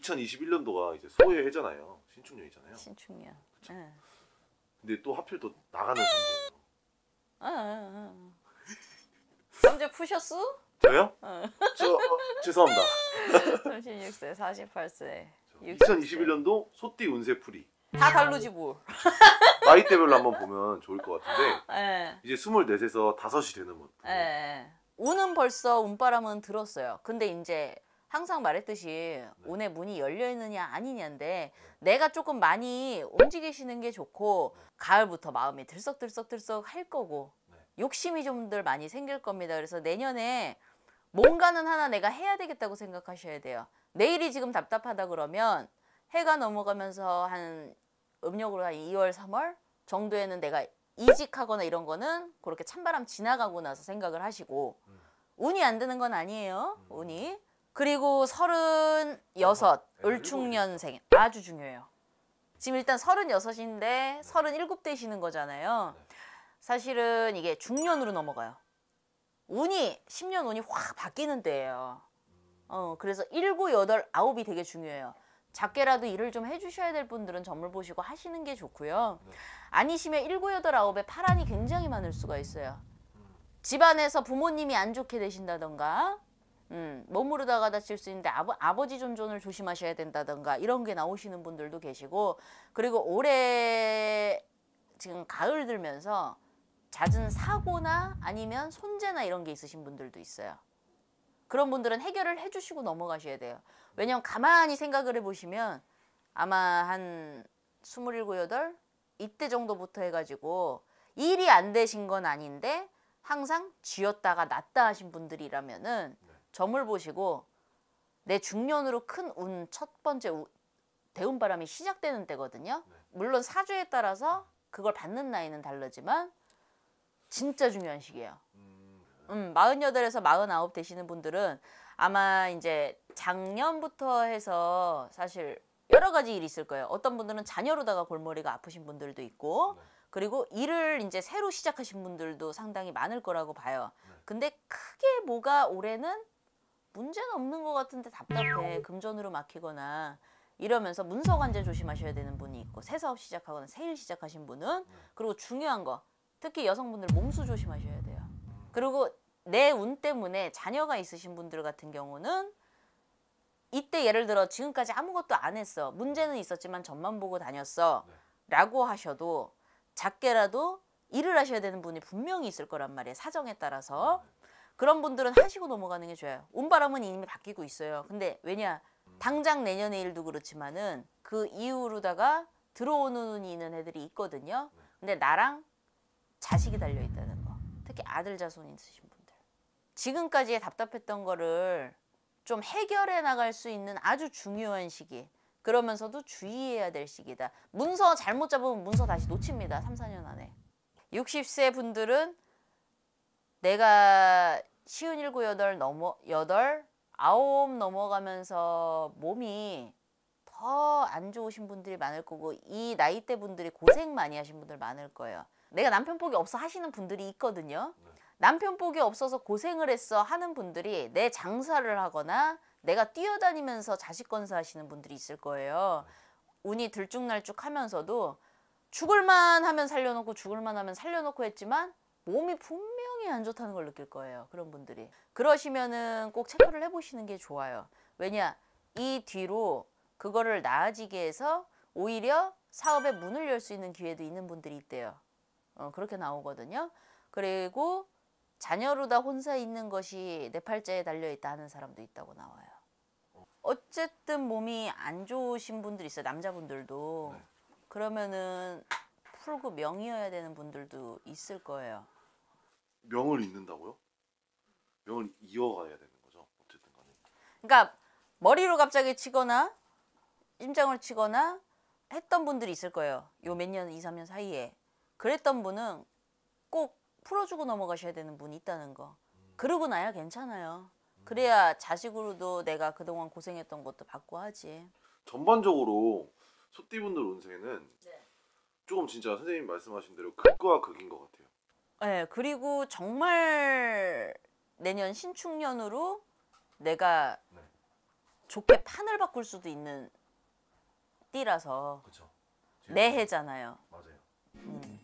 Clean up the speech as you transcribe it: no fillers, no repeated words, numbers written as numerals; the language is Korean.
2021년도가 이제 소의 해잖아요. 신축년이잖아요. 신축년. 응. 근데 또 하필 또 나가는 삼재예요. 삼재 푸셨어? 저요? 죄송합니다. 36세, 48세. 2021년도 소띠 운세풀이. 다 다르지 뭐. 나이대별로 한번 보면 좋을 것 같은데 예. 이제 24에서 5이 되는 분. 예. 운은 벌써 운바람은 들었어요. 근데 이제 항상 말했듯이 운의 문이 열려 있느냐 아니냐인데 내가 조금 많이 움직이시는 게 좋고 가을부터 마음이 들썩들썩들썩 할 거고 욕심이 좀들 많이 생길 겁니다. 그래서 내년에 뭔가는 하나 내가 해야 되겠다고 생각하셔야 돼요. 내일이 지금 답답하다 그러면 해가 넘어가면서 한 음력으로 한 2월, 3월 정도에는 내가 이직하거나 이런 거는 그렇게 찬바람 지나가고 나서 생각을 하시고 운이 안 드는 건 아니에요. 운이. 그리고 36 을충년생 아주 중요해요. 지금 일단 36인데 37 되시는 거잖아요. 사실은 이게 중년으로 넘어가요. 운이 10년 운이 확 바뀌는 때예요. 그래서 1, 9, 8, 9이 되게 중요해요. 작게라도 일을 좀 해주셔야 될 분들은 점을 보시고 하시는 게 좋고요. 아니시면 1, 9, 8, 9에 파란이 굉장히 많을 수가 있어요. 집안에서 부모님이 안 좋게 되신다던가 머무르다가 다칠 수 있는데 아버지 존존을 조심하셔야 된다던가 이런 게 나오시는 분들도 계시고 그리고 올해 지금 가을 들면서 잦은 사고나 아니면 손재나 이런 게 있으신 분들도 있어요. 그런 분들은 해결을 해주시고 넘어가셔야 돼요. 왜냐면 가만히 생각을 해보시면 아마 한 27, 8 이때 정도부터 해가지고 일이 안 되신 건 아닌데 항상 쥐었다가 놨다 하신 분들이라면은 점을 보시고 내 중년으로 큰 운 첫 번째 대운바람이 시작되는 때거든요. 물론 사주에 따라서 그걸 받는 나이는 다르지만 진짜 중요한 시기예요. 48에서 49 되시는 분들은 아마 이제 작년부터 해서 사실 여러 가지 일이 있을 거예요. 어떤 분들은 자녀로다가 골머리가 아프신 분들도 있고 그리고 일을 이제 새로 시작하신 분들도 상당히 많을 거라고 봐요. 근데 크게 뭐가 올해는 문제는 없는 것 같은데 답답해. 금전으로 막히거나 이러면서 문서관제 조심하셔야 되는 분이 있고 새 사업 시작하거나 새 일 시작하신 분은 그리고 중요한 거 특히 여성분들 몸수 조심하셔야 돼요. 그리고 내 운 때문에 자녀가 있으신 분들 같은 경우는 이때 예를 들어 지금까지 아무것도 안 했어. 문제는 있었지만 점만 보고 다녔어. 라고 하셔도 작게라도 일을 하셔야 되는 분이 분명히 있을 거란 말이에요. 사정에 따라서. 그런 분들은 하시고 넘어가는 게 좋아요. 운바람은 이미 바뀌고 있어요. 근데 왜냐? 당장 내년의 일도 그렇지만은 그 이후로다가 들어오는 운이 있는 애들이 있거든요. 근데 나랑 자식이 달려있다는 거. 특히 아들 자손이 있으신 분들. 지금까지의 답답했던 거를 좀 해결해 나갈 수 있는 아주 중요한 시기. 그러면서도 주의해야 될 시기다. 문서 잘못 잡으면 문서 다시 놓칩니다. 3, 4년 안에. 60세 분들은 내가 57, 8, 9 넘어가면서 몸이 더 안 좋으신 분들이 많을 거고 이 나이대 분들이 고생 많이 하신 분들 많을 거예요. 내가 남편 복이 없어 하시는 분들이 있거든요. 남편 복이 없어서 고생을 했어 하는 분들이 내 장사를 하거나 내가 뛰어다니면서 자식 건사하시는 분들이 있을 거예요. 운이 들쭉날쭉 하면서도 죽을만 하면 살려놓고 죽을만 하면 살려놓고 했지만 몸이 분명히 안 좋다는 걸 느낄 거예요. 그런 분들이. 그러시면은 꼭 체크를 해보시는 게 좋아요. 왜냐? 이 뒤로 그거를 나아지게 해서 오히려 사업에 문을 열 수 있는 기회도 있는 분들이 있대요. 그렇게 나오거든요. 그리고 자녀로다 혼자 있는 것이 내 팔자에 달려있다 하는 사람도 있다고 나와요. 어쨌든 몸이 안 좋으신 분들이 있어요. 남자분들도. 그러면은 풀고 명이어야 되는 분들도 있을 거예요. 명을 잇는다고요? 명을 이어가야 되는 거죠. 어쨌든 간에. 그러니까 머리로 갑자기 치거나 심장을 치거나 했던 분들이 있을 거예요. 요 몇 년, 2, 3년 사이에. 그랬던 분은 꼭 풀어주고 넘어가셔야 되는 분이 있다는 거. 그러고 나야 괜찮아요. 그래야 자식으로도 내가 그동안 고생했던 것도 받고 하지. 전반적으로 소띠분들 운세는 조금 진짜 선생님 말씀하신 대로 극과 극인 것 같아요. 네, 그리고 정말 내년 신축년으로 내가 좋게 판을 바꿀 수도 있는 띠라서 그렇죠. 내 해잖아요. 맞아요. 음.